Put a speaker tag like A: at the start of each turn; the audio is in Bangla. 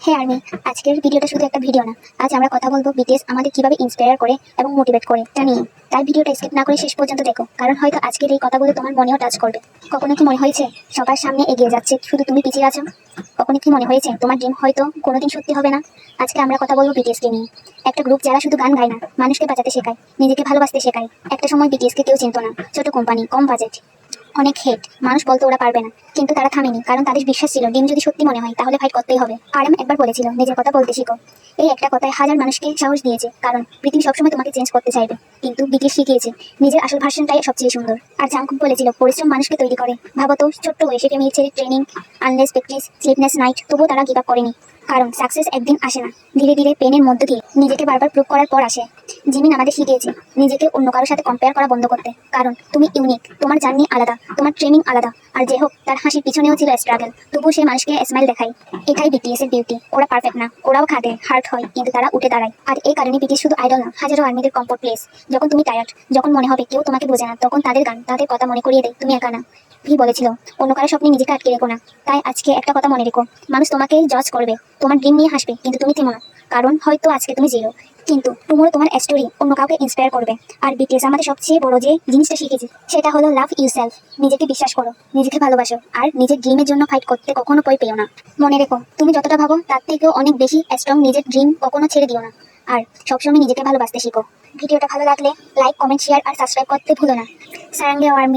A: হে আর্মি, আজকের ভিডিওটা শুধু একটা ভিডিও না। আজ আমরা কথা বলবো বিটিএস আমাদের কিভাবে ইন্সপায়ার করে এবং মোটিভেট করে তা নিয়ে। তাই ভিডিওটা স্কিপ না করে শেষ পর্যন্ত দেখো, কারণ হয়তো আজকের এই কথাগুলো তোমার মনেও টাচ করবে। কখনো কি মনে হয়েছে সবার সামনে এগিয়ে যাচ্ছে, শুধু তুমি পিছিয়ে আছো? কখনো কি মনে হয়েছে তোমার ড্রিম হয়তো কোনোদিন সত্যি হবে না? আজকে আমরা কথা বলবো বিটিএসকে নিয়ে, একটা গ্রুপ যারা শুধু গান গায় না, মানুষকে বাঁচাতে শেখায়, নিজেকে ভালোবাসতে শেখায়। একটা সময় বিটিএসকে কেউ চিনতো না, ছোট কোম্পানি, কম বাজেট, অনেক হেট, মানুষ বলতো ওরা পারবে না, কিন্তু তারা থামেনি, কারণ তাদের বিশ্বাস ছিল ডিম যদি সত্যি মনে হয় তাহলে ফাইট করতেই হবে। আরএম একবার বলেছিল নিজের কথা বলতে শিখো। এই একটা কথায় হাজার মানুষকে সাহস দিয়েছে, কারণ পৃথিবী সবসময় তোমাকে চেঞ্জ করতে চাইবে, কিন্তু বিটিএস শিখিয়েছে নিজের আসল ভার্সনটাই সবচেয়ে সুন্দর। আর জাংকুক বলেছিল পরিশ্রম মানুষকে তৈরি করে। ভাবো তো, ছোট্ট বয়সে ফ্যামিলি ছেড়ে training, unless practice, sleepless night, তবুও তারা গিভ আপ করেনি। কারণ সাকসেস একদিন আসে না, ধীরে ধীরে পেনের মধ্য দিয়ে নিজেকে বারবার প্রুভ করার পর আসে। জিমিন আমাদের শিখিয়েছে নিজেকে অন্য কারোর সাথে কম্পেয়ার করা বন্ধ করতে, কারণ তুমি ইউনিক, তোমার জার্নি আলাদা, তোমার ট্রেনিং আলাদা। আর যে হোক, তার হাসির পিছনেও ছিল স্ট্রাগল, তবুও সে মানুষকে স্মাইল দেখায়। এটাই বিটিএস এর বিউটি। ওরা পারফেক্ট না, ওরাও খাটে, হার্ট হয়, কিন্তু তারা উঠে দাঁড়ায়। আর এই কারণে বিটিএস শুধু আইডল না, হাজারো আর্মিদের কমফোর্ট প্লেস। যখন তুমি টায়ার্ড, যখন মনে হবে কেউ তোমাকে বোঝে না, তখন তাদের গান, তাদের কথা মনে করিয়ে দেয় তুমি একা না। ভি বলেছিল অন্য কারো স্বপ্নে নিজেকে আটকে রেখো না। তাই আজকে একটা কথা মনে রেখো, মানুষ তোমাকে জজ করবে, তোমার ড্রিম নিয়ে হাসবে, কিন্তু তুমি থেমো না। কারণ হয়তো আজকে তুমি জিরো, কিন্তু টুমোরো তোমার স্টোরি অন্য কাউকে ইন্সপায়ার করবে। আর বিটিএস আমাদের সবচেয়ে বড় যে জিনিসটা শিখেছে সেটা হলো লাভ ইউরসেলফ। নিজেকে বিশ্বাস করো, নিজেকে ভালোবাসো, আর নিজের ড্রিমের জন্য ফাইট করতে কখনো ভয় পেও না। মনে রেখো, তুমি যতটা ভাবো তার থেকেও অনেক বেশি স্ট্রং। নিজের ড্রিম কখনো ছেড়ে দিও না, আর সবসময় নিজেকে ভালোবাসতে শিখো। ভিডিওটা ভালো লাগলে লাইক, কমেন্ট, শেয়ার আর সাবস্ক্রাইব করতে ভুলো না। সারাঙ্গে আর্মি।